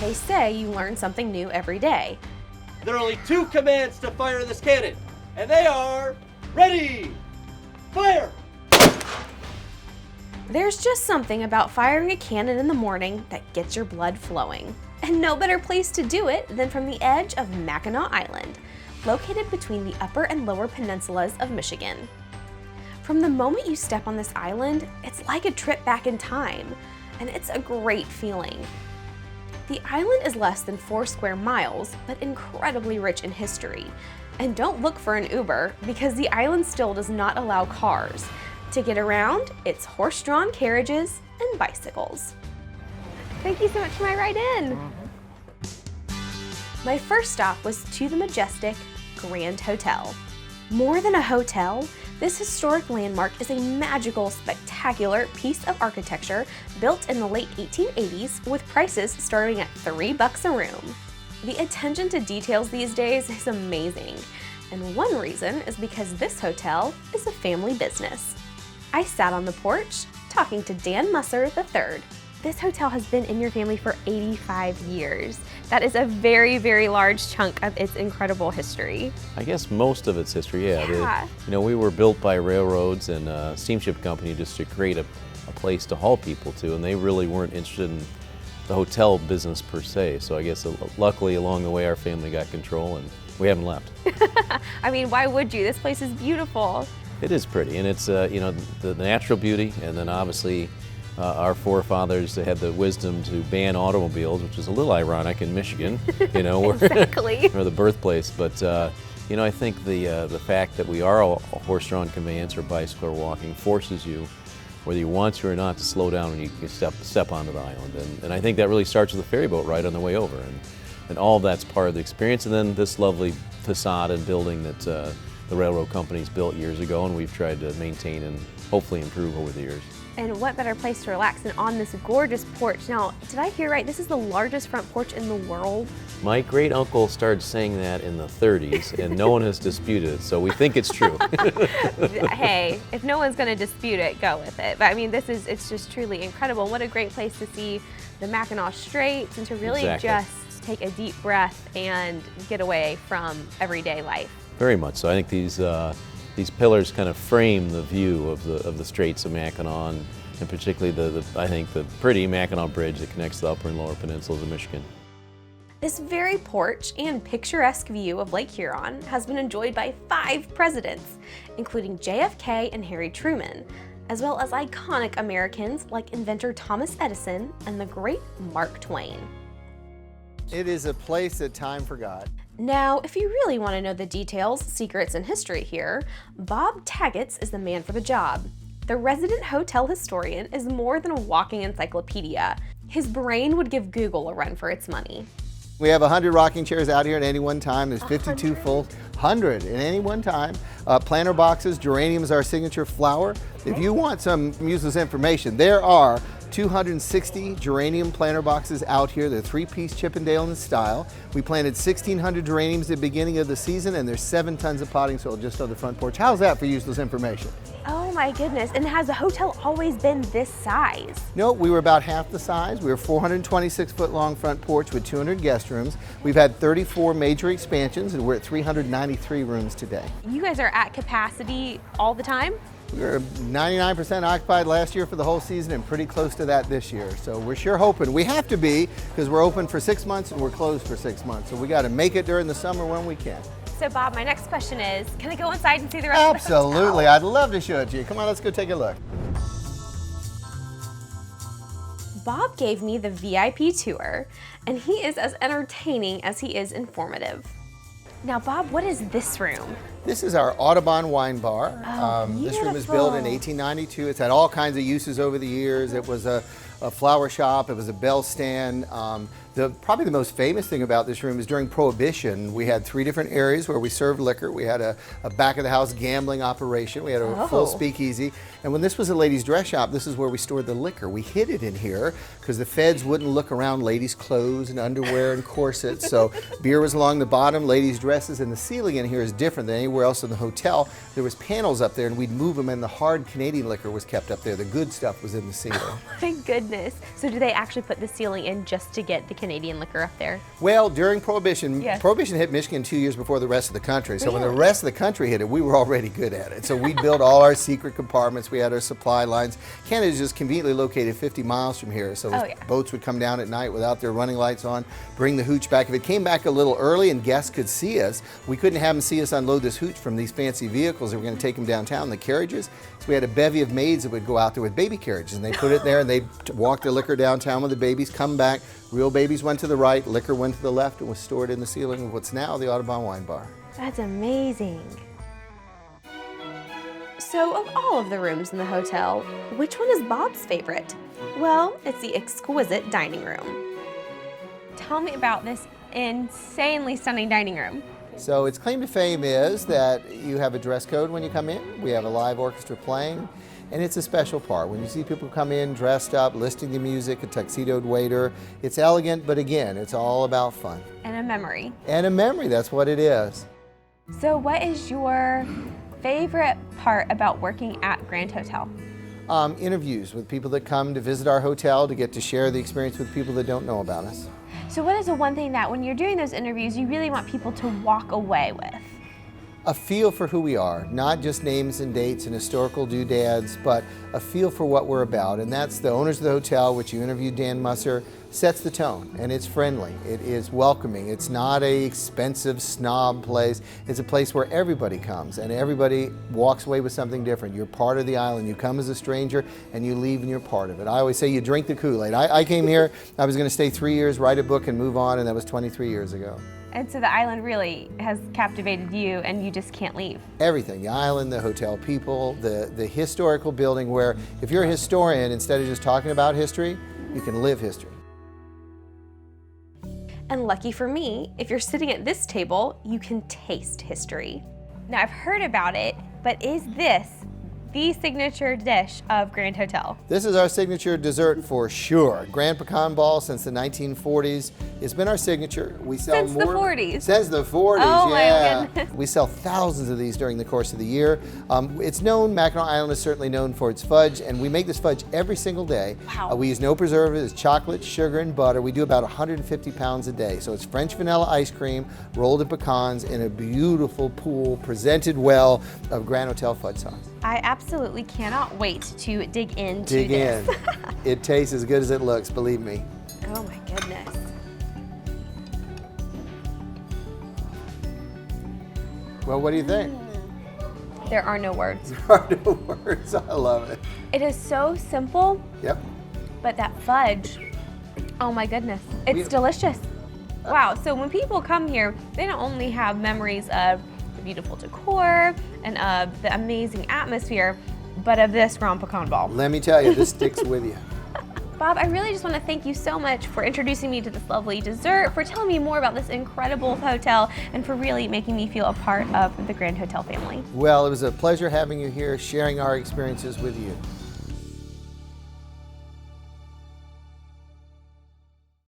They say you learn something new every day. There are only 2 commands to fire this cannon, and they are ready, fire! There's just something about firing a cannon in the morning that gets your blood flowing. And no better place to do it than from the edge of Mackinac Island, located between the upper and lower peninsulas of Michigan. From the moment you step on this island, it's like a trip back in time, and it's a great feeling. The island is less than 4 square miles, but incredibly rich in history. And don't look for an Uber, because the island still does not allow cars. To get around, it's horse-drawn carriages and bicycles. Thank you so much for my ride in. My first stop was to the majestic Grand Hotel. More than a hotel, this historic landmark is a magical, spectacular piece of architecture built in the late 1880s with prices starting at $3 a room. The attention to details these days is amazing, and one reason is because this hotel is a family business. I sat on the porch talking to Dan Musser III. This hotel has been in your family for 85 years. That is a very, very large chunk of its incredible history. I guess most of its history, yeah. We were built by railroads and a steamship company just to create a place to haul people to, and they really weren't interested in the hotel business per se. So I guess luckily along the way our family got control and we haven't left. I mean, why would you? This place is beautiful. It is pretty, and it's the natural beauty, and then obviously our forefathers had the wisdom to ban automobiles, which is a little ironic in Michigan, Exactly. we're the birthplace. But I think the fact that we are a horse-drawn conveyance or bicycle or walking forces you, whether you want to or not, to slow down when you step onto the island. And I think that really starts with the ferry boat ride on the way over, and all of that's part of the experience. And then this lovely facade and building that the railroad companies built years ago, and we've tried to maintain and hopefully improve over the years. And what better place to relax than on this gorgeous porch. Now, did I hear right? This is the largest front porch in the world? My great uncle started saying that in the 30s, and no one has disputed it, so we think it's true. Hey, if no one's going to dispute it, go with it. But I mean, it's just truly incredible. What a great place to see the Mackinac Straits and to really just take a deep breath and get away from everyday life. Very much so. I think these pillars kind of frame the view of the Straits of Mackinac, and particularly I think the pretty Mackinac Bridge that connects the upper and lower peninsulas of Michigan. This very porch and picturesque view of Lake Huron has been enjoyed by 5 presidents, including JFK and Harry Truman, as well as iconic Americans like inventor Thomas Edison and the great Mark Twain. It is a place that time forgot. Now, if you really want to know the details, secrets, and history here, Bob Taggetts is the man for the job. The resident hotel historian is more than a walking encyclopedia. His brain would give Google a run for its money. We have 100 rocking chairs out here at any one time. There's 52 full, 100 at any one time. Planter boxes, geranium is our signature flower. If you want some useless information, there are 260 geranium planter boxes out here. They're 3-piece Chippendale in style. We planted 1,600 geraniums at the beginning of the season, and there's 7 tons of potting soil just on the front porch. How's that for useless information? Oh my goodness, and has the hotel always been this size? No, we were about half the size. We were 426-foot long front porch with 200 guest rooms. We've had 34 major expansions, and we're at 393 rooms today. You guys are at capacity all the time? We were 99% occupied last year for the whole season and pretty close to that this year. So we're sure hoping. We have to be, because we're open for 6 months and we're closed for 6 months. So we got to make it during the summer when we can. So Bob, my next question is, can I go inside and see the rest of the hotel? Absolutely, I'd love to show it to you. Come on, let's go take a look. Bob gave me the VIP tour, and he is as entertaining as he is informative. Now Bob, what is this room? This is our Audubon wine bar. Oh, this room was built in 1892. It's had all kinds of uses over the years. It was a flower shop, it was a bell stand. Probably the most famous thing about this room is during Prohibition, we had 3 different areas where we served liquor. We had a back of the house gambling operation. We had a full speakeasy. And when this was a ladies' dress shop, this is where we stored the liquor. We hid it in here because the feds wouldn't look around ladies' clothes and underwear and corsets. So beer was along the bottom, ladies' dresses, and the ceiling in here is different than anywhere everywhere else in the hotel, there was panels up there, and we'd move them, and the hard Canadian liquor was kept up there. The good stuff was in the ceiling. My goodness. So do they actually put the ceiling in just to get the Canadian liquor up there? Well, during Prohibition, Yes. Prohibition hit Michigan 2 years before the rest of the country. So when the Really? rest of the country hit it, we were already good at it. So we built all our secret compartments. We had our supply lines. Canada's just conveniently located 50 miles from here. So Oh, yeah. boats would come down at night without their running lights on, bring the hooch back. If it came back a little early and guests could see us, we couldn't have them see us unload this hooch from these fancy vehicles that were going to take them downtown, the carriages. So we had a bevy of maids that would go out there with baby carriages, and they put it there, and they'd walk the liquor downtown with the babies, come back. Real babies went to the right, liquor went to the left, and was stored in the ceiling of what's now the Audubon Wine Bar. That's amazing. So of all of the rooms in the hotel, which one is Bob's favorite? Well, it's the exquisite dining room. Tell me about this insanely stunning dining room. So its claim to fame is that you have a dress code when you come in. We have a live orchestra playing, and it's a special part. When you see people come in dressed up, listening to music, a tuxedoed waiter, it's elegant, but again, it's all about fun. And a memory. And a memory, that's what it is. So what is your favorite part about working at Grand Hotel? Interviews with people that come to visit our hotel to get to share the experience with people that don't know about us. So what is the one thing that when you're doing those interviews, you really want people to walk away with? A feel for who we are, not just names and dates and historical doodads, but a feel for what we're about. And that's the owners of the hotel, which you interviewed, Dan Musser, sets the tone. And it's friendly, it is welcoming. It's not a expensive snob place. It's a place where everybody comes and everybody walks away with something different. You're part of the island. You come as a stranger and you leave and you're part of it. I always say you drink the Kool-Aid. I came here, I was going to stay 3 years, write a book and move on, and that was 23 years ago. And so the island really has captivated you and you just can't leave. Everything, the island, the hotel people, the historical building where if you're a historian, instead of just talking about history, you can live history. And lucky for me, if you're sitting at this table, you can taste history. Now I've heard about it, but is this the signature dish of Grand Hotel? This is our signature dessert for sure. Grand Pecan Ball since the 1940s. It's been our signature. We sell Since the 40s? Since the 40s, Oh, my yeah. goodness. We sell thousands of these during the course of the year. It's known, Mackinac Island is certainly known for its fudge, and we make this fudge every single day. Wow. We use no preservatives, chocolate, sugar, and butter. We do about 150 pounds a day. So it's French vanilla ice cream rolled in pecans in a beautiful pool, presented well, of Grand Hotel fudge sauce. I absolutely cannot wait to dig into Dig this. in. It tastes as good as it looks, believe me. Oh my goodness. Well, what do you think? There are no words. There are no words. I love it. It is so simple, Yep. but that fudge, oh my goodness, it's delicious. Wow, so when people come here, they not only have memories of the beautiful decor and of the amazing atmosphere, but of this Grand Pecan Ball. Let me tell you, this sticks with you. Bob, I really just want to thank you so much for introducing me to this lovely dessert, for telling me more about this incredible hotel, and for really making me feel a part of the Grand Hotel family. Well, it was a pleasure having you here, sharing our experiences with you.